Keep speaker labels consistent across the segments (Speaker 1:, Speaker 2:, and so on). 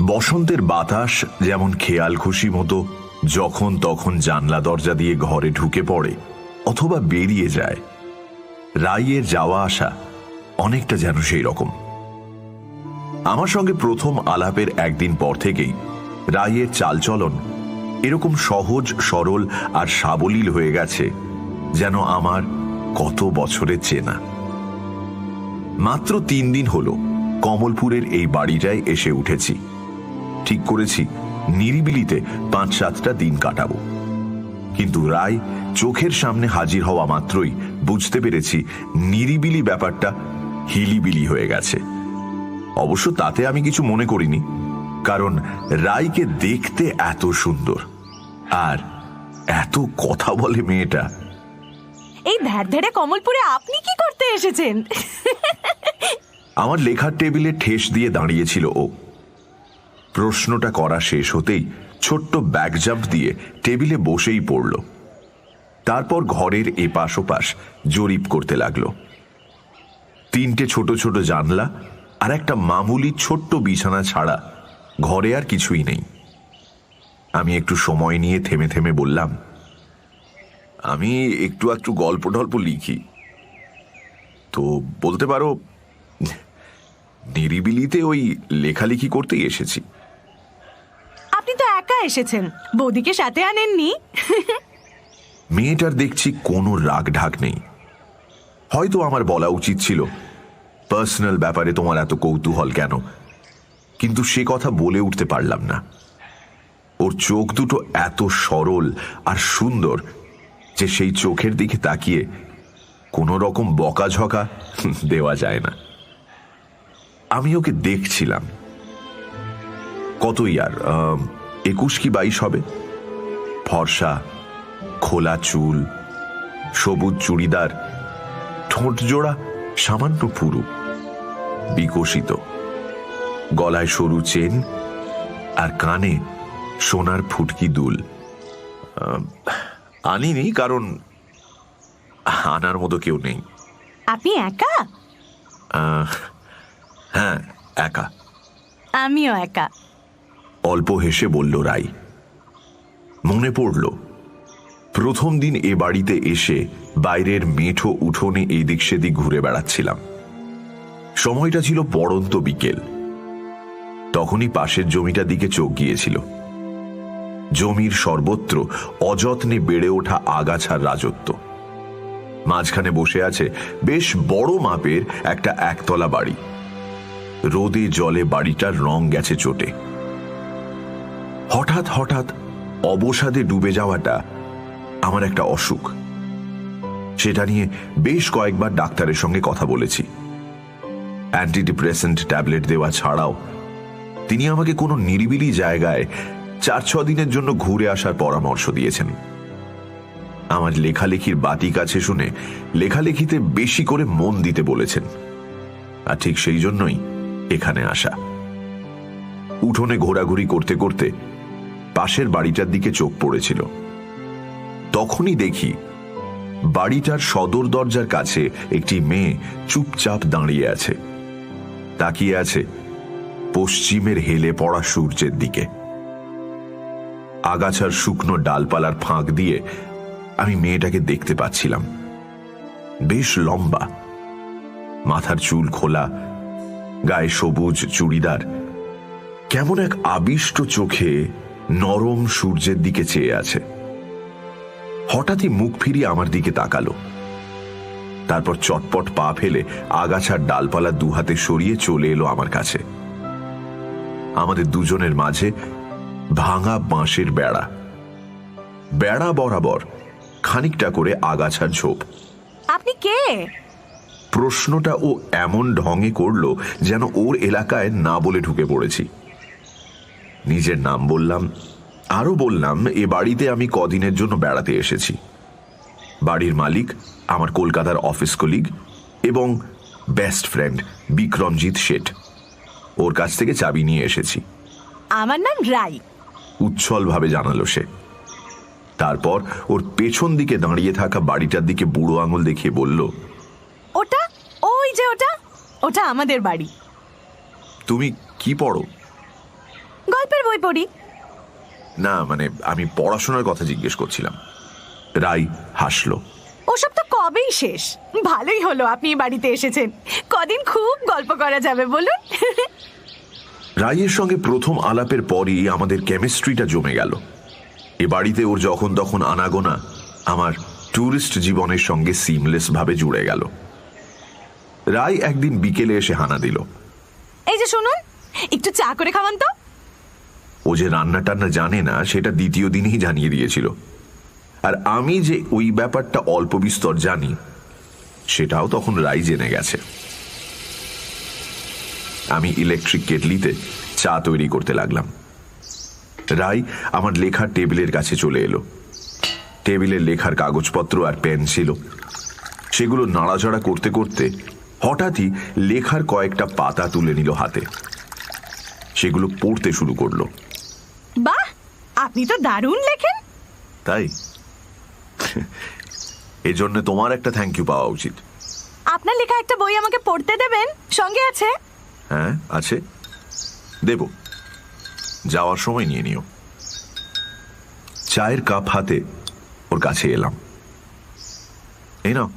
Speaker 1: বসন্তের বাতাস যেমন খেয়াল খুশি মতো যখন তখন জানলা দরজা দিয়ে ঘরে ঢুকে পড়ে অথবা বেরিয়ে যায়, রাইয়ের যাওয়া আসা অনেকটা যেন সেই রকম। আমার সঙ্গে প্রথম আলাপের একদিন পর থেকেই রাইয়ের চালচলন এরকম সহজ সরল আর সাবলীল হয়ে গেছে যেন আমার কত বছরের চেনা। মাত্র 3 দিন হলো কমলপুরের এই বাড়িটায় এসে উঠেছি। ঠিক করেছি নিরিবিলিতে 5-7টা দিন কাটাবো, কিন্তু রায় চোখের সামনে হাজির হওয়া মাত্রই বুঝতে পেরেছি নিরিবিলি ব্যাপারটা হিলিবিলি হয়ে গেছে। অবশ্য তাতে আমি কিছু মনে করিনি, কারণ রায়কে দেখতে এত সুন্দর আর এত কথা বলে মেয়েটা।
Speaker 2: এই ধ্যাড় কমলপুরে আপনি কি করতে এসেছেন?
Speaker 1: আমার লেখার টেবিলে ঠেস দিয়ে দাঁড়িয়েছিল ও। প্রশ্নটা করা শেষ হতেই ছোট্ট ব্যাক জাম্প দিয়ে টেবিলে বসেই পড়ল। তারপর ঘরের এপাশ ওপাশ জরিপ করতে লাগলো। 3টে ছোট ছোট জানলা আর একটা মামুলি ছোট্ট বিছানা ছাড়া ঘরে আর কিছুই নেই। আমি একটু সময় নিয়ে থেমে থেমে বললাম, আমি একটু গল্প টল্প লিখি, তো বলতে পারো নিরিবিলিতে ওই লেখালেখি করতেই এসেছি।
Speaker 2: আপনি তো একা এসেছেন, বৌদিকে সাথে আনেননি?
Speaker 1: মেয়েটার দেখছি কোনো রাগ ঢাক নেই। হয়তো আমার বলা উচিত ছিল, পার্সোনাল ব্যাপারে তোমার এত কৌতূহল কেন, কিন্তু সে কথা বলে উঠতে পারলাম না। ওর চোখ দুটো এত সরল আর সুন্দর যে সেই চোখের দিকে তাকিয়ে কোনো রকম বকাঝকা দেওয়া যায় না। আমি ওকে দেখছিলাম। কতই আর 21 কি 22 হবে। ফর্সা, খোলা চুল, সবুজ চুড়িদার, ঠোঁট জোড়া সামান্য পুরু, বিকশিত, গলায় সরু চেন আর কানে সোনার ফুটকি দুল। আনিনি, কারণ আনার মতো কেউ নেই।
Speaker 2: আপনি একা?
Speaker 1: হ্যাঁ, একা।
Speaker 2: আমিও একা।
Speaker 1: অল্প হেসে বলল রাই। মনে পড়ল প্রথম দিন এ বাড়িতে এসে বাইরের মেঠো উঠোনে এদিক সেদিক ঘুরে বেড়াচ্ছিলাম। সময়টা ছিল পড়ন্ত বিকেল। তখনই পাশের জমিটার দিকে চোখ গিয়েছিল। জমির সর্বত্র অযত্নে বেড়ে ওঠা আগাছার রাজত্ব। মাঝখানে বসে আছে বেশ বড় মাপের একটা একতলা বাড়ি। রোদে জলে বাড়িটার রং গেছে চটে। হঠাৎ হঠাৎ অবসাদে ডুবে যাওয়াটা আমার একটা অসুখ। সেটা নিয়ে বেশ কয়েকবার ডাক্তারের সঙ্গে কথা বলেছি। অ্যান্টিডিপ্রেসেন্ট ট্যাবলেট দেওয়া ছাড়াও তিনি আমাকে কোনো নিরিবিলি জায়গায় 4-6 দিনের জন্য ঘুরে আসার পরামর্শ দিয়েছেন। আমার লেখালেখির বাতি কাছে শুনে লেখালেখিতে বেশি করে মন দিতে বলেছেন, আর ঠিক সেই জন্যই এখানে আসা। উঠোনে ঘোরাঘুরি করতে করতে পাশের বাড়িটার দিকে চোখ পড়েছিল। তখনই দেখি বাড়িটার সদর দরজার কাছে একটি মেয়ে চুপচাপ দাঁড়িয়ে আছে, তাকিয়ে আছে পশ্চিমের হেলে পড়া সূর্যের দিকে। আগাছার শুকনো ডালপালার ফাঁক দিয়ে আমি মেয়েটাকে দেখতে পাচ্ছিলাম। বেশ লম্বা, মাথার চুল খোলা, গায়ে সবুজ চুড়িদার, কেমন এক আবিষ্ট চোখে নরম সূর্যের দিকে চেয়ে আছে। হঠাৎই মুখ ফিরিয়ে আমার দিকে তাকালো, তারপর চটপট পা ফেলে আগাছার ডালপালা দুহাতে সরিয়ে চলে এলো আমার কাছে। আমাদের দুজনের মাঝে ভাঙা বাঁশের বেড়া, বেড়া বরাবর খানিকটা করে আগাছার ঝোপ।
Speaker 2: আপনি কে?
Speaker 1: প্রশ্নটা ও এমন ঢঙে করল যেন ওর এলাকায় না বলে ঢুকে পড়েছি। নিজের নাম বললাম, আরো বললাম এ বাড়িতে আমি কদিনের জন্য বেড়াতে এসেছি। বাড়ির মালিক আমার কলকাতার অফিস কলিগ এবং বেস্ট ফ্রেন্ড বিক্রমজিৎ শেঠ। ওর কাছ থেকে চাবি নিয়ে এসেছি।
Speaker 2: আমার নাম রাই,
Speaker 1: উচ্ছলভাবে জানালো সে। তারপর ওর পেছন দিকে দাঁড়িয়ে থাকা বাড়িটার দিকে বুড়ো আঙুল দেখিয়ে বলল,
Speaker 2: ওটা, ওই যে ওটা, ওটা আমাদের বাড়ি।
Speaker 1: তুমি কি পড়ো?
Speaker 2: গল্পের বই পড়ি।
Speaker 1: না মানে আমি পড়াশোনার কথা জিজ্ঞেস করছিলাম। রাই হাসলো।
Speaker 2: ওসব তো কবেই শেষ। ভালোই হলো আপনি বাড়িতে এসেছেন, কদিন খুব গল্প করা যাবে বলুন।
Speaker 1: রাইয়ের সঙ্গে প্রথম আলাপের পরই আমাদের কেমিস্ট্রিটা জমে গেল। এ বাড়িতে ওর যখন তখন আনাগোনা আমার ট্যুরিস্ট জীবনের সঙ্গে সিমলেস ভাবে জুড়ে গেল। রাই একদিন বিকেলে এসে হানা দিল,
Speaker 2: এই যে শুনুন, একটু চা করে খাওয়ান তো।
Speaker 1: ও যে রান্না টান্না জানে না সেটা দ্বিতীয় দিনই জানিয়ে দিয়েছিল, আর আমি যে ওই ব্যাপারটা অল্প বিস্তর জানি সেটাও তখন রাই জেনে গেছে। আমি ইলেকট্রিক কেটলিতে চা তৈরি করতে লাগলাম। রাই আমার লেখার টেবিলের কাছে চলে এলো। টেবিলের লেখার কাগজপত্র আর পেন ছিল, সেগুলো নাড়াচাড়া করতে করতে হঠাৎই লেখার কয়েকটা পাতা তুলে নিল হাতে। সেগুলো পড়তে শুরু করলো।
Speaker 2: বাহ, আপনি তো দারুণ লেখেন।
Speaker 1: তাই? এই জন্য তোমার একটা থ্যাংক ইউ পাওয়া উচিত।
Speaker 2: আপনার লেখা একটা বই আমাকে পড়তে দেবেন? সঙ্গে আছে?
Speaker 1: হ্যাঁ আছে, দেব, যাওয়ার সময় নিয়ে নিও। চায়ের কাপ হাতে ওর কাছে এলাম। এই নাও,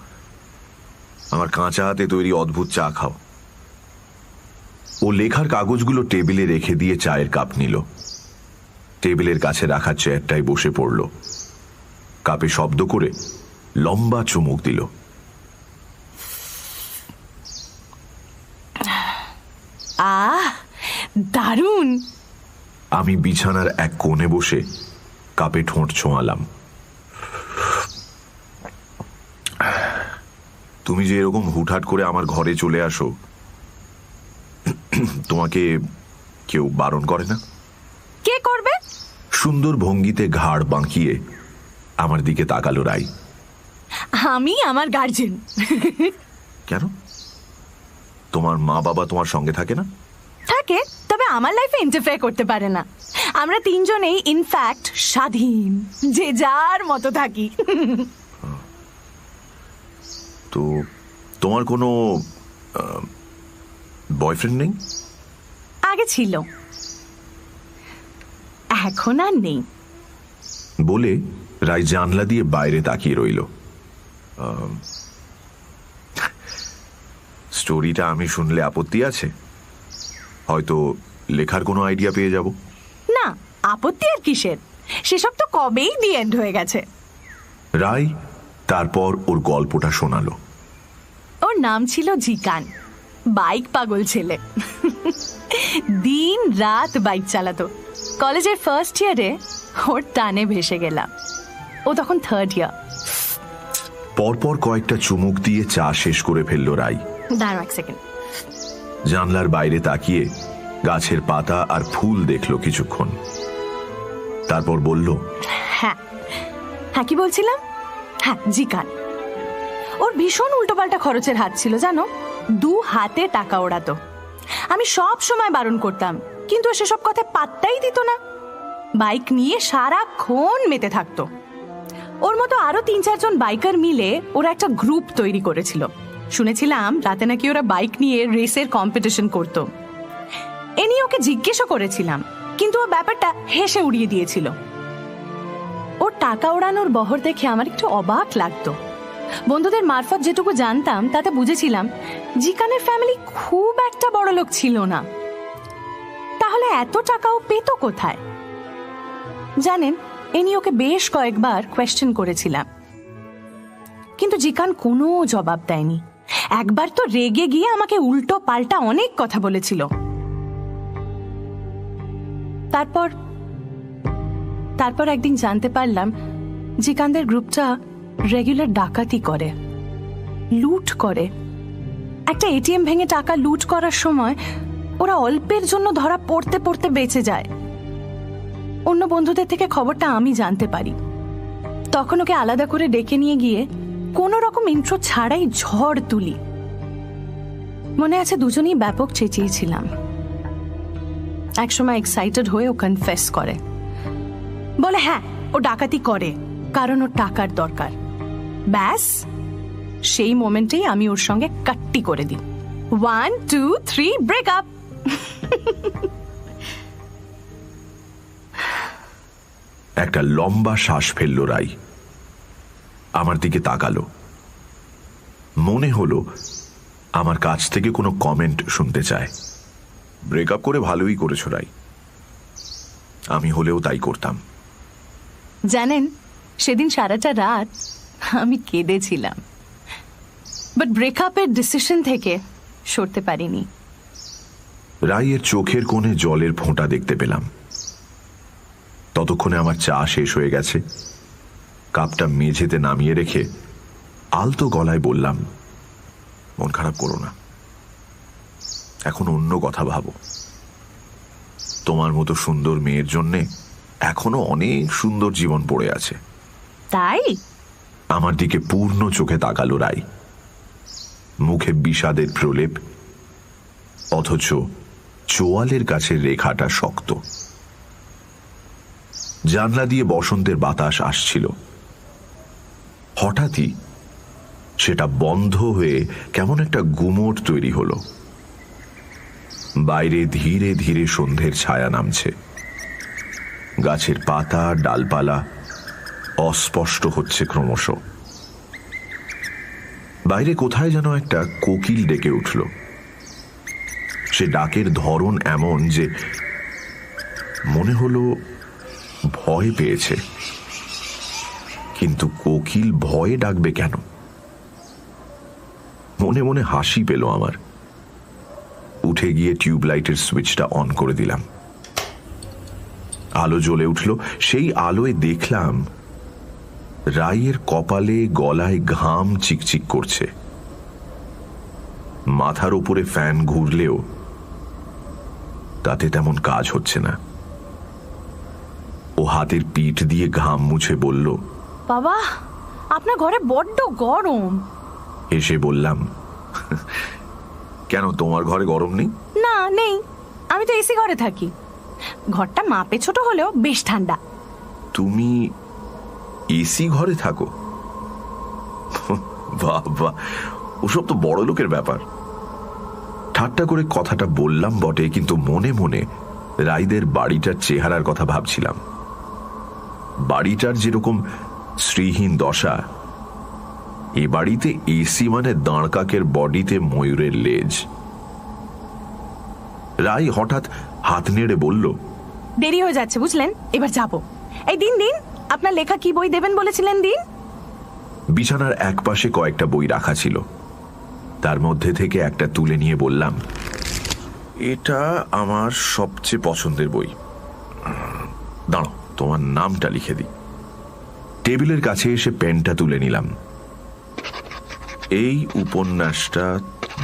Speaker 1: আমার কাঁচা হাতে তৈরি অদ্ভুত চা খাও। ও লেখার কাগজগুলো টেবিলে রেখে দিয়ে চায়ের কাপ নিল। টেবিলের কাছে রাখা চেয়ারটায় বসে পড়ল। কাপে শব্দ করে লম্বা চুমুক দিল।
Speaker 2: আহ, দারুণ।
Speaker 1: আমি বিছানার এক কোণে বসে কাপে ঠোঁট ছোঁয়ালাম। তুমি যে এরকম হুটহাট করে আমার ঘরে চলে আসো, তোমাকে কেউ বারণ করে না?
Speaker 2: কে করবে?
Speaker 1: সুন্দর ভঙ্গিতে ঘাড় বাঁকিয়ে আমার দিকে তাকালো রাই।
Speaker 2: আমি আমার গার্জেন।
Speaker 1: কেন? তোমার মা বাবা তোমার সঙ্গে থাকে না?
Speaker 2: থাকে, তবে আমার লাইফে ইন্টারফেয়ার করতে পারে না। আমরা তিনজনেই ইনফ্যাক্ট স্বাধীন, যে যার মতো থাকি।
Speaker 1: তো তোমার কোনো বয়ফ্রেন্ড নেই?
Speaker 2: আগে ছিল, এখন আর নেই।
Speaker 1: বলে রাই জানলা দিয়ে বাইরে তাকিয়ে রইল। স্টোরিটা আমি শুনলে আপত্তি আছে? হয়তো লেখার কোনো আইডিয়া পেয়ে যাব।
Speaker 2: না, আপত্তি আর কিসের, সেসব তো কবেই দি এন্ড হয়ে গেছে।
Speaker 1: রাই তারপর ওর গল্পটা শোনালো।
Speaker 2: ওর নাম ছিল জিকান, বাইক পাগল ছেলে। দিন রাত বাইক চালাতো। কলেজের ফার্স্ট ইয়ারে ওর টানে ভেসে গেলাম। ও তখন থার্ড ইয়ার।
Speaker 1: পরপর কয়েকটা চুমুক দিয়ে চা শেষ করে ফেলল রাই।
Speaker 2: দাঁড়াও এক সেকেন্ড।
Speaker 1: জানলার বাইরে তাকিয়ে গাছের পাতা আর ফুল দেখলো কিছুক্ষণ, তারপর বলল,
Speaker 2: হ্যাঁ হ্যাঁ, কি বলছিলাম? হ্যাঁ, জিকান। ওর ভীষণ উল্টোপাল্টা খরচের হাত ছিল জানো। 2 হাতে টাকা ওড়াতো। আমি সব সময় বারণ করতাম, কিন্তু সেসব কথা পাত্তাই দিত না। বাইক নিয়ে সারাক্ষণ মেতে থাকতো। ওর মতো আরো 3-4 জন বাইকার মিলে ওরা একটা গ্রুপ তৈরি করেছিল। শুনেছিলাম রাতে নাকি ওরা বাইক নিয়ে রেসের কম্পিটিশন করতো। এ নিয়ে ওকে জিজ্ঞেসও করেছিলাম, কিন্তু ও ব্যাপারটা হেসে উড়িয়ে দিয়েছিল। ওর টাকা ওড়ানোর বহর দেখে আমার একটু অবাক লাগতো। বন্ধুদের মারফত যেটুকু জানতাম তাতে বুঝেছিলাম জিকানের ফ্যামিলি খুব একটা বড় লোক ছিল না। তাহলে এত টাকাও পেত কোথায়? জানেন, এ নিয়ে ওকে বেশ কয়েকবার কোয়েশ্চেন করেছিলাম, কিন্তু জিকান কোনো জবাব দেয়নি। একবার তো রেগে গিয়ে আমাকে উল্টো পাল্টা অনেক কথা বলেছিল। তারপর একদিন জানতে পারলাম জিকানদের গ্রুপটা রেগুলার ডাকাতি করে, লুট করে। একটা এটিএম ভেঙে টাকা লুট করার সময় ওরা অল্পের জন্য ধরা পড়তে পড়তে বেঁচে যায়। অন্য বন্ধুদের থেকে খবরটা আমি জানতে পারি। তখন ওকে আলাদা করে ডেকে নিয়ে গিয়ে কোনো রকম ইন্ট্রো ছাড়াই ঝড় তুলি। মনে আছে দুজনেই ব্যাপক চেঁচিয়েছিলাম। একসময় এক্সাইটেড হয়ে ও কনফেস করে, বলে হ্যাঁ ও ডাকাতি করে কারণ ওর টাকার দরকার। ব্যাস, সেই মোমেন্টেই আমি ওর সঙ্গে কাট্টি করে দিই। 1 2 3 ব্রেক আপ।
Speaker 1: একটা লম্বা শ্বাস ফেলল রাই। আমার দিকে তাকালো। মনে হলো আমার কাছ থেকে কোনো কমেন্ট শুনতে চায়। ব্রেকআপ করে ভালোই করেছো রাই, আমি হলেও তাই করতাম।
Speaker 2: জানেন, সেদিন সারাটা রাত আমি কেঁদেছিলাম, বাট ব্রেকআপের ডিসিশন থেকে সরতে পারিনি।
Speaker 1: রাইয়ের চোখের কোণে জলের ফোঁটা দেখতে পেলাম। ততক্ষণে আমার চা শেষ হয়ে গেছে। কাপটা মেঝেতে নামিয়ে রেখে আলতো গলায় বললাম, মন খারাপ করো না, এখন অন্য কথা ভাবো। তোমার মতো সুন্দর মেয়ের জন্যে এখনো অনেক সুন্দর জীবন পড়ে আছে।
Speaker 2: তাই?
Speaker 1: আমার দিকে পূর্ণ চোখে তাকালো রাই। মুখে বিষাদের প্রলেপ, অথচ চোয়ালের কাছে রেখাটা শক্ত। জানলা দিয়ে বসন্তের বাতাস আসছিল। হঠাৎই সেটা বন্ধ হয়ে কেমন একটা গুমোট তৈরি হলো। বাইরে ধীরে ধীরে সন্ধ্যের ছায়া নামছে। গাছের পাতা ডালপালা অস্পষ্ট হচ্ছে ক্রমশ। বাইরে কোথায় যেন একটা কোকিল ডেকে উঠল। সে ডাকের ধরন এমন যে মনে হলো ভয় পেয়েছে। কিন্তু কোকিল ভয়ে ডাকবে কেন? মনে মনে হাসি পেল আমার। উঠে গিয়ে টিউবলাইটের সুইচটা অন করে দিলাম। আলো জ্বলে উঠল। সেই আলোয় দেখলাম রাইয়ের কপালে গলায় ঘাম চিকচিক করছে। মাথার উপরে ফ্যান ঘুরলেও তাতে তেমন কাজ হচ্ছে না। ও হাতের পিঠ দিয়ে ঘাম মুছে বলল,
Speaker 2: বাবা, আপনার ঘরে বড্ড গরম।
Speaker 1: এসে বললাম, কেন তোমার ঘরে গরম নেই?
Speaker 2: না, নেই, আমি তো এসি ঘরে থাকি। ঘরটা মাপে ছোট হলেও বেশ ঠান্ডা।
Speaker 1: তুমি এসি ঘরে থাকো? বাহ বাহ, ওসব তো বড় লোকের ব্যাপার। ঠাট্টা করে কথাটা বললাম বটে, কিন্তু মনে মনে রাইদের বাড়িটার চেহারার কথা ভাবছিলাম। বাড়িটার যেরকম শ্রীহীন দশা, এ বাড়িতে এসি মানে দাঁড় কাকের বডিতে ময়ূরের লেজ। রাই হঠাৎ হাত নেড়ে বলল,
Speaker 2: দেরি হয়ে যাচ্ছে বুঝলেন, এবার যাবো। এই দিন দিন, আপনার লেখা কি বই দেবেন বলেছিলেন দিন।
Speaker 1: বিছানার একপাশে কয়েকটা বই রাখা ছিল, তার মধ্যে থেকে একটা তুলে নিয়ে বললাম, এটা আমার সবচেয়ে পছন্দের বই। দাঁড়াও, তোমার নামটা লিখে দিই। টেবিলের কাছে এসে পেনটা তুলে নিলাম। এই উপন্যাসটা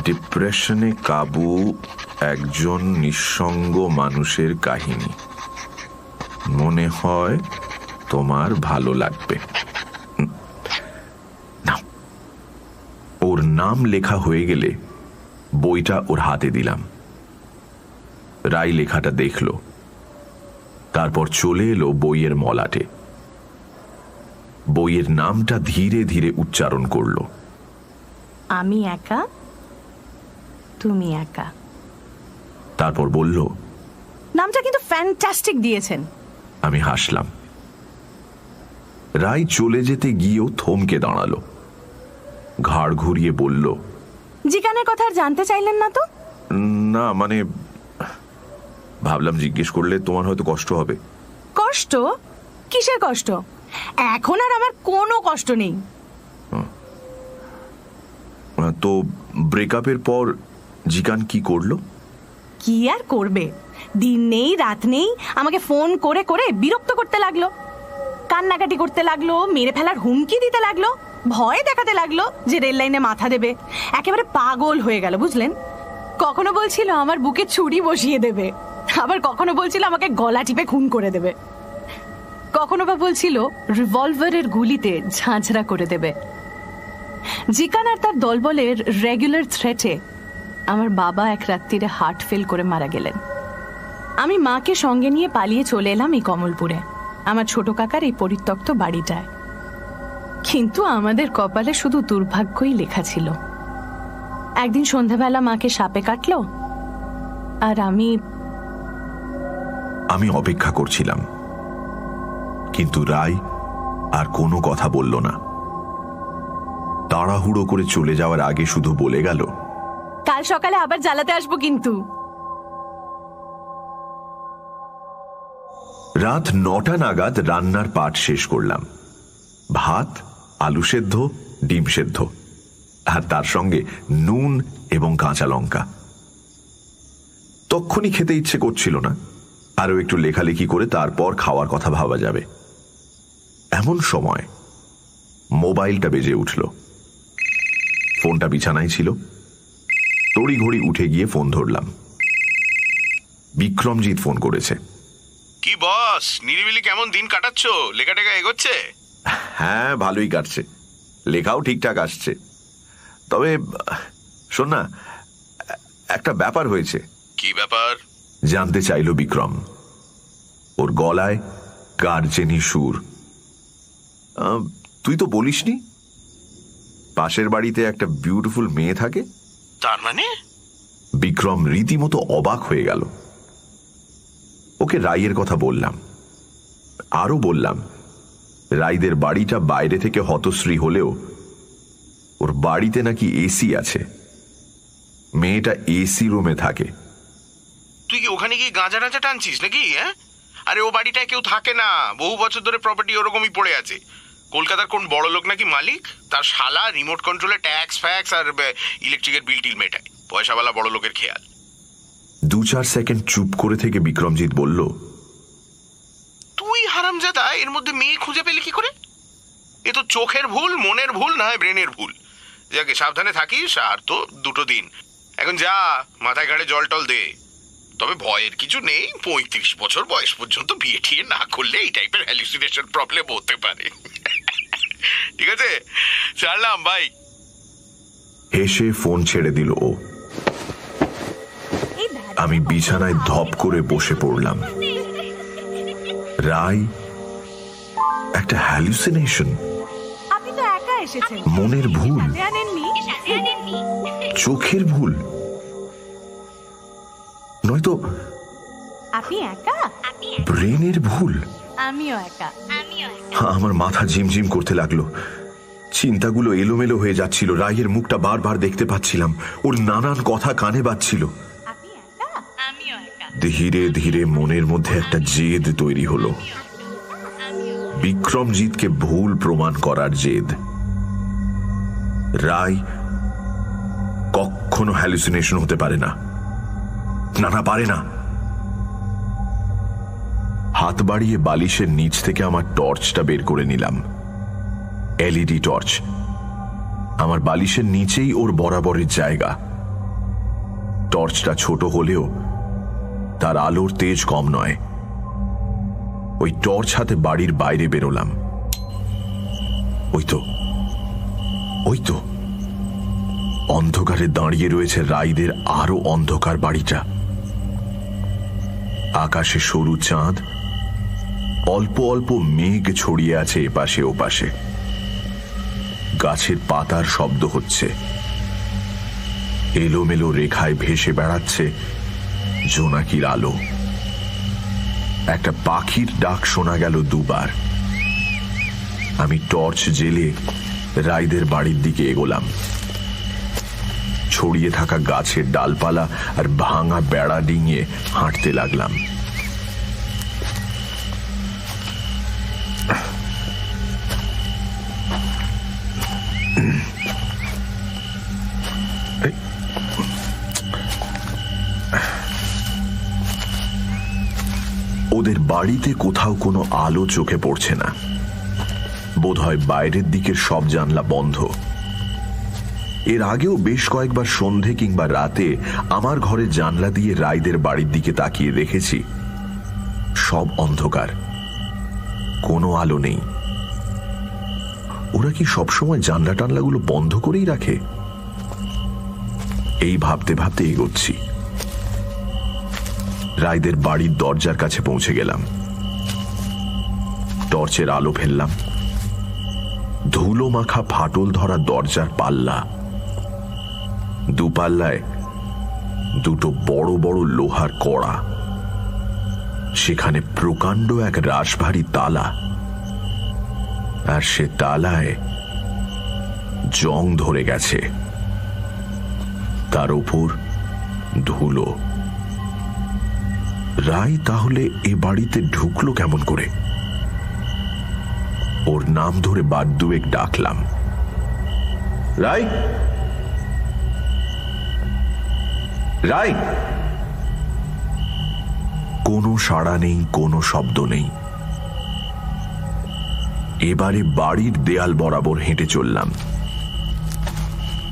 Speaker 1: ডিপ্রেশনে কাবু একজন নিঃসঙ্গ মানুষের কাহিনী। মনে হয় তোমার ভালো লাগবে। নাও। ওর নাম লেখা হয়ে গেলে বইটা ওর হাতে দিলাম। রাই লেখাটা দেখল, তারপর চলে এলো বইয়ের মলাটে। বইয়ের নামটা ধীরে ধীরে উচ্চারণ করল,
Speaker 2: আমি একা, তুমি একা।
Speaker 1: তারপর বলল,
Speaker 2: নামটা কিন্তু ফ্যান্টাস্টিক দিয়েছেন।
Speaker 1: আমি হাসলাম। রাই চলে যেতে গিয়েও থমকে দাঁড়ালো, ঘাড় ঘুরিয়ে বলল,
Speaker 2: জিকানের কথা আর জানতে চাইলেন না তো?
Speaker 1: না, মানে ভাবলাম জিজ্ঞেস করলে তোমার হয়তো কষ্ট হবে।
Speaker 2: কষ্ট? কিসের কষ্ট? এখন আর আমার কোনো কষ্ট নেই।
Speaker 1: তো ব্রেকআপের পর জিকান কি করলো?
Speaker 2: কি আর করবে, দিন নেই রাত নেই আমাকে ফোন করে করে বিরক্ত করতে লাগলো। কান্নাকাটি করতে লাগলো, মেরে ফেলার হুমকি দিতে লাগলো, ভয় দেখাতে লাগলো যে রেল লাইনে মাথা দেবে। একেবারে পাগল হয়ে গেল বুঝলেন। কখনো বলছিল আমার বুকে ছুরি বসিয়ে দেবে, আবার কখনো বলছিল আমাকে গলা টিপে খুন করে দেবে, কখনো বা বলছিল রিভলভারের গুলিতে ঝাঁঝরা করে দেবে। জিকান আর তার দলবলের রেগুলার থ্রেটে আমার বাবা এক রাত্রিরে হার্ট ফেল করে মারা গেলেন। আমি মাকে সঙ্গে নিয়ে পালিয়ে চলে এলাম এই কমলপুরে, আমার ছোট কাকার এই পরিত্যক্ত বাড়িটায়। কিন্তু আমাদের কপালে শুধু দুর্ভাগ্যই লেখা ছিল। একদিন সন্ধ্যাবেলা মাকে সাপে কাটলো, আর আমি
Speaker 1: অপেক্ষা করছিলাম, কিন্তু রায় আর কোনো কথা বলল না। তাড়াহুড়ো করে চলে যাওয়ার আগে শুধু বলে গেল,
Speaker 2: কাল সকালে আবার জ্বালাতে আসবো কিন্তু।
Speaker 1: রাত 9টা নাগাদ রান্নার পাট শেষ করলাম। ভাত, আলু সেদ্ধ, ডিম সেদ্ধ, আর তার সঙ্গে নুন এবং কাঁচা লঙ্কা। তক্ষুনি খেতে ইচ্ছে করছিল না, আরও একটু লেখালেখি করে তারপর খাওয়ার কথা ভাবা যাবে। এমন সময় মোবাইলটা বেজে উঠল। ফোনটা বিছানায় ছিল। তড়িঘড়ি উঠে গিয়ে ফোন ধরলাম। বিক্রমজিৎ ফোন করেছে।
Speaker 3: কি বস, নিরিবিলি কেমন দিন কাটাচ্ছ? লেখা টেখা এগোচ্ছে?
Speaker 1: হ্যাঁ, ভালোই কাটছে, লেখাও ঠিকঠাক আসছে। তবে শোন না, একটা ব্যাপার হয়েছে।
Speaker 3: কি ব্যাপার?
Speaker 1: জানতে চাইল বিক্রম। ওর গলায় কার্জেনি সুর। তুই তো বলিসনি পাশের বাড়িতে একটা বিউটিফুল মেয়ে থাকে?
Speaker 3: তার মানে?
Speaker 1: বিক্রম রীতিমতো অবাক হয়ে গেল। ওকে রাইয়ের কথা বললাম। আরো বললাম, রাইদের বাড়িটা বাইরে থেকে হতশ্রী হলেও ওর বাড়িতে নাকি এসি আছে। মেয়েটা এসি রুমে থাকে।
Speaker 3: তুই কি ওখানে গিয়ে গাঁজা টাঁজা টানছিস নাকি? হ্যাঁ, আরে ও বাড়িটায় কেউ থাকে না, বহু বছর ধরে প্রপার্টি ওরকমই পড়ে আছে। কলকাতার কোন বড় লোক নাকি মালিক, তার শালা রিমোট কন্ট্রোলে ট্যাক্স ফ্যাক্স আর ইলেকট্রিকের বিল টিল মেটায়। পয়সাওয়ালা বড় লোকের খেয়াল।
Speaker 1: 2-4 সেকেন্ড চুপ করে থেকে বিক্রমজিৎ বলল,
Speaker 3: তুই হারামজাদা এর মধ্যে মেয়ে খুঁজে পেলি কি করে? এ তো চোখের ভুল, মনের ভুল, না হয় ব্রেনের ভুল। যাকে সাবধানে থাকিস। আর তো 2 দিন এখন যা, মাথায় ঘাড়ে জল টল দে। তবে ভয়ের কিছু নেই, 35 বছর বয়স পর্যন্ত বিয়ে ঠিয়ে না করলে এই টাইপের হ্যালুসিনেশন প্রবলেম হতে পারে। ঠিক আছে, ছাড়লাম ভাই।
Speaker 1: হেসে ফোন ছেড়ে দিল ও। আমি বিছানায় ধপ করে বসে পড়লাম। রায় একটা হ্যালুসিনেশন,
Speaker 2: আপনি তো একা এসেছেন।
Speaker 1: মনের ভুল, চোখের ভুল, নয়তো
Speaker 2: আপনি একা?
Speaker 1: ব্রেনের ভুল।
Speaker 2: আমিও একা।
Speaker 1: আমার মাথা ঝিমঝিম করতে লাগলো। চিন্তাগুলো এলোমেলো হয়ে যাচ্ছিল। রায়ের মুখটা বারবার দেখতে পাচ্ছিলাম, ওর নানান কথা কানে বাজছিল। ধীরে ধীরে মনের মধ্যে একটা জেদ তৈরি হলো। বিক্রমজিৎকে ভুল প্রমাণ করার জেদ। রায় কখনো হ্যালুসিনেশন হতে পারে না, না পারে না। হাত বাড়িয়ে বালিশের নিচ থেকে আমার টর্চটা বের করে নিলাম। LED torch. আমার বালিশের নিচেই ওর বরাবরের জায়গা। টর্চটা ছোট হলেও তার আলোর তেজ কম নয়। ওই টর্চ হাতে বাড়ির বাইরে বেরোলাম। ওই তো অন্ধকারে দাঁড়িয়ে রয়েছে রাইদের আরো অন্ধকার বাড়িটা। আকাশে সরু চাঁদ, অল্প অল্প মেঘ ছড়িয়ে আছে এপাশে ওপাশে। গাছের পাতার শব্দ হচ্ছে। এলোমেলো রেখায় ভেসে বেড়াচ্ছে জোনাকির আলো। একটা পাখির ডাক শোনা গেল 2 বার। আমি টর্চ জ্বেলে রাইদের বাড়ির দিকে এগোলাম। ছড়িয়ে থাকা গাছের ডালপালা আর ভাঙা বেড়া ডিঙিয়ে হাঁটতে লাগলাম। ওদের বাড়িতে কোথাও কোনো আলো চোখে পড়ছে না। বোধহয় বাইরের দিকের সব জানলা বন্ধ। এর আগেও বেশ কয়েকবার সন্ধে কিংবা রাতে আমার ঘরের জানলা দিয়ে রাইদের বাড়ির দিকে তাকিয়ে দেখেছি, সব অন্ধকার, কোনো আলো নেই। ওরা কি সবসময় জানলা টানলাগুলো বন্ধ করেই রাখে? এই ভাবতে ভাবতে এগোচ্ছি। রাইদের বাড়ির দরজার কাছে পৌঁছে গেলাম। টর্চের আলো ফেললাম। ধুলো মাখা ফাটল ধরা দরজার পাল্লা। 2 পাল্লায় 2টো বড় বড় লোহার কড়া। সেখানে প্রকাণ্ড এক রাশভারী তালা। আর সে তালায় জং ধরে গেছে, তার ওপর ধুলো। রায় তাহলে এ বাড়িতে ঢুকলো কেমন করে? ওর নাম ধরে বার দুয়েক ডাকলাম, রায়, রায়। কোনো সাড়া নেই, কোনো শব্দ নেই। এবারে বাড়ির দেয়াল বরাবর হেঁটে চললাম,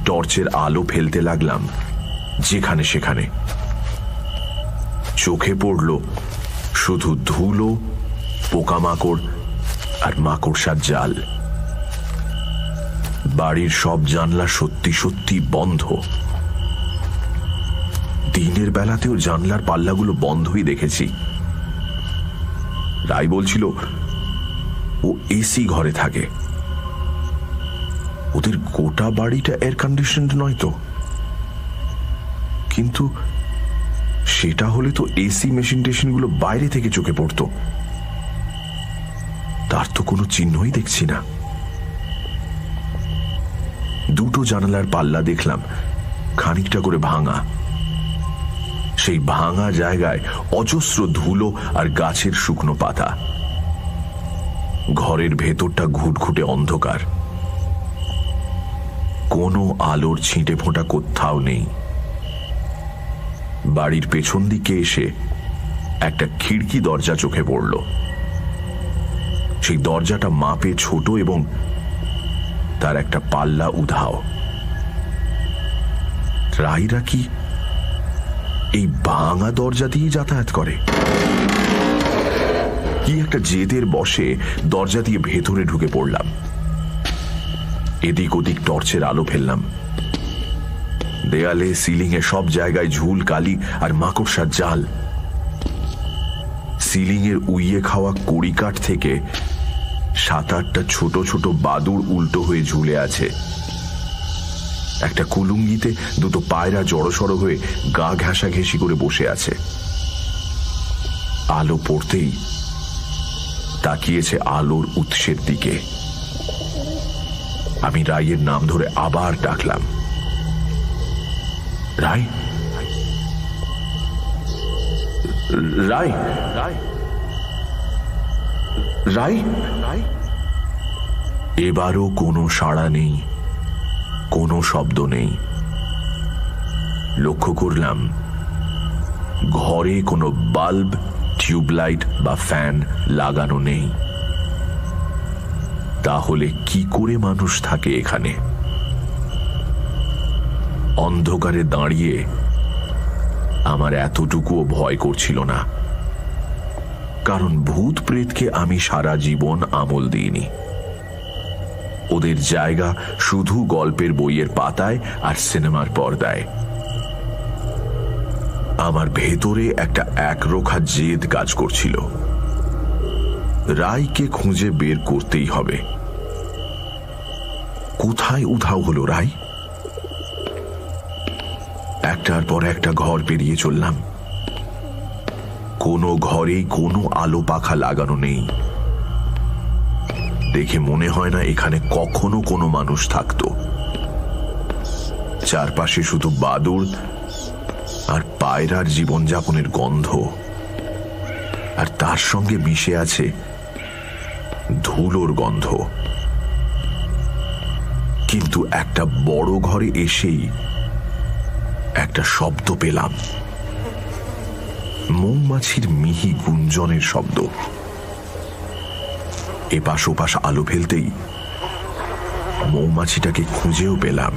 Speaker 1: টর্চের আলো ফেলতে লাগলাম যেখানে সেখানে। চোখে পড়ল শুধু ধুলো, পোকামাকড় আর মাকড়সার জাল। বাড়ির সব জানলা সত্যি সত্যি বন্ধ। দিনের বেলাতেও জানলার পাল্লাগুলো বন্ধই দেখেছি। রায় বলছিল ও এসি ঘরে থাকে। ওদের গোটা বাড়িটা এয়ার কন্ডিশনড নয় তো? কিন্তু সেটা হলে তো এসি মেশিন টেশিনগুলো বাইরে থেকে চোখে পড়তো। তার তো কোনো চিহ্নই দেখছি না। দুটো জানালার পাল্লা দেখলাম খানিকটা করে ভাঙা। সেই ভাঙা জায়গায় অজস্র ধুলো আর গাছের শুকনো পাতা। ঘরের ভেতরটা ঘুটঘুটে অন্ধকার, কোনো আলোর ছিটে ফোঁটা কোথাও নেই। বাড়ির পেছন দিকে এসে একটা খিড়কি দরজা চোখে পড়ল। সেই দরজাটা মাপে ছোট এবং তার একটা পাল্লা উধাও। রায়রা কি এই ভাঙা দরজা দিয়ে যাতায়াত করে? কি একটা জেদের বসে দরজা দিয়ে ভেতরে ঢুকে পড়লাম। এদিক ওদিক টর্চের আলো ফেললাম। দেয়ালে, সিলিংয়ে সব জায়গায় ঝুল কালি আর মাকড়সার জাল। সিলিংয়ের উইয়ে খাওয়া কড়িকাঠ থেকে 7-8টা ছোট ছোট বাদুড় উল্টো হয়ে ঝুলে আছে। একটা কুলুঙ্গিতে দুটো পায়রা জড়সড় হয়ে গা ঘেঁষাঘেঁষি করে বসে আছে। আলো পড়তেই তাকিয়েছে আলোর উৎসের দিকে। আমি রায়ের নাম ধরে আবার ডাকলাম, রায়, রায়, রায়। এবারও কোনো সাড়া নেই, কোনো শব্দ নেই। লক্ষ্য করলাম ঘরে কোনো বাল্ব, টিউবলাইট বা ফ্যান লাগানো নেই। তাহলে কি করে মানুষ থাকে এখানে? অন্ধকারে দাঁড়িয়ে আমার এতটুকুও ভয় করছিল না, কারণ ভূত প্রেতকে আমি সারা জীবন আমল দিইনি। ওদের জায়গা শুধু গল্পের বইয়ের পাতায় আর সিনেমার পর্দায়। আমার ভেতরে একটা একরোখা জেদ কাজ করছিল। রায়কে খুঁজে বের করতেই হবে। কোথায় উধাও হলো রায়? একটার পর একটা ঘর পেরিয়ে চললাম। কোনো ঘরেই কোনো আলো পাখা লাগানো নেই। দেখে মনে হয় না এখানে কখনো কোনো মানুষ থাকতো। চারপাশে শুধু বাদুড় আর পায়রার জীবনযাপনের গন্ধ, আর তার সঙ্গে মিশে আছে ধুলোর গন্ধ। কিন্তু একটা বড় ঘরে এসেই একটা শব্দ পেলাম, মৌমাছির মিহি গুঞ্জনের শব্দ। এপাশ ওপাশ আলো ফেলতেই মৌমাছিটাকে খুঁজেও পেলাম।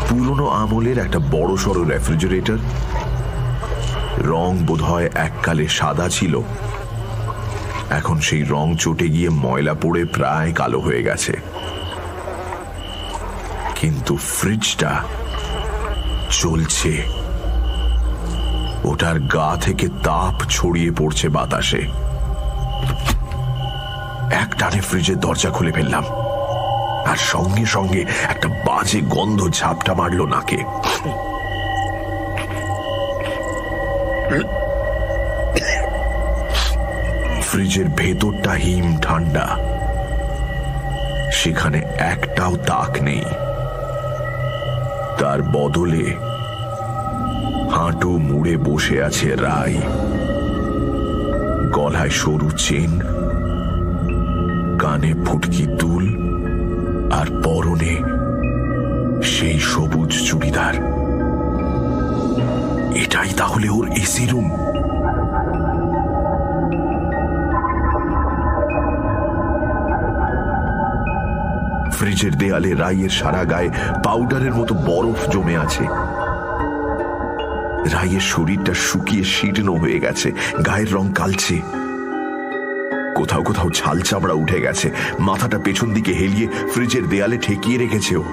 Speaker 1: পুরনো আমলের একটা বড় সড়ো রেফ্রিজারেটর। রং বোধহয় এককালে সাদা ছিল, এখন সেই রং চটে গিয়ে ময়লা পড়ে প্রায় কালো হয়ে গেছে। কিন্তু ফ্রিজটা চলছে। ওটার গা থেকে তাপ ছড়িয়ে পড়ছে বাতাসে। এক টানে ফ্রিজের দরজা খুলে ফেললাম, আর সঙ্গে সঙ্গে একটা বাজে গন্ধ ঝাপটা মারল নাকে। ফ্রিজের ভেতরটা হিম ঠান্ডা, সেখানে একটাও তাক নেই। তার বদলে হাঁটু মুড়ে বসে আছে রায়, গলায় সরু চেন, কানে ফুটকি দুল, আর পরনে সেই সবুজ চুড়িদার। এটাই তাহলে ওর এসি রুম। ফ্রিজের দেয়ালে রাইয়ের সারা গায়ে পাউডারের মতো বরফ জমে আছে। রাইয়ের শরীরটা শুকিয়ে শীর্ণ হয়ে গেছে, গায়ের রং কালচে, কোথাও কোথাও ছাল চামড়া উঠে গেছে, মাথাটা পেছন দিকে হেলিয়ে ফ্রিজের দেয়ালে ঠেকিয়ে রেখেছে ও।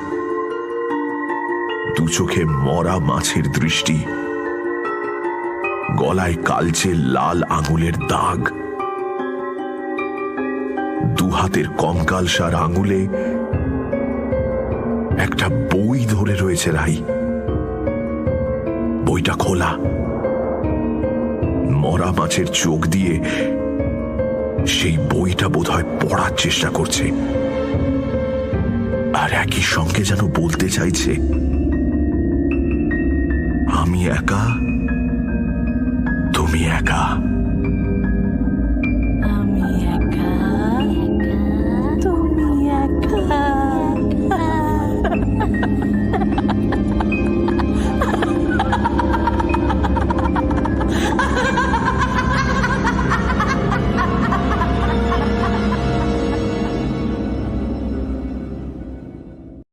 Speaker 1: দু চোখে মরা মাছের দৃষ্টি, গলায় কালচে লাল আঙুলের দাগ, দু হাতের কঙ্কালসার আঙুলে একটা বই ধরে রয়েছে রাই। বইটা খোলা, মরা মাছের চোখ দিয়ে সেই বইটা বোধহয় পড়ার চেষ্টা করছে, আর একই সঙ্গে যেন বলতে চাইছে, আমি একা, তুমি একা।
Speaker 2: আমি একা, তুমি একা।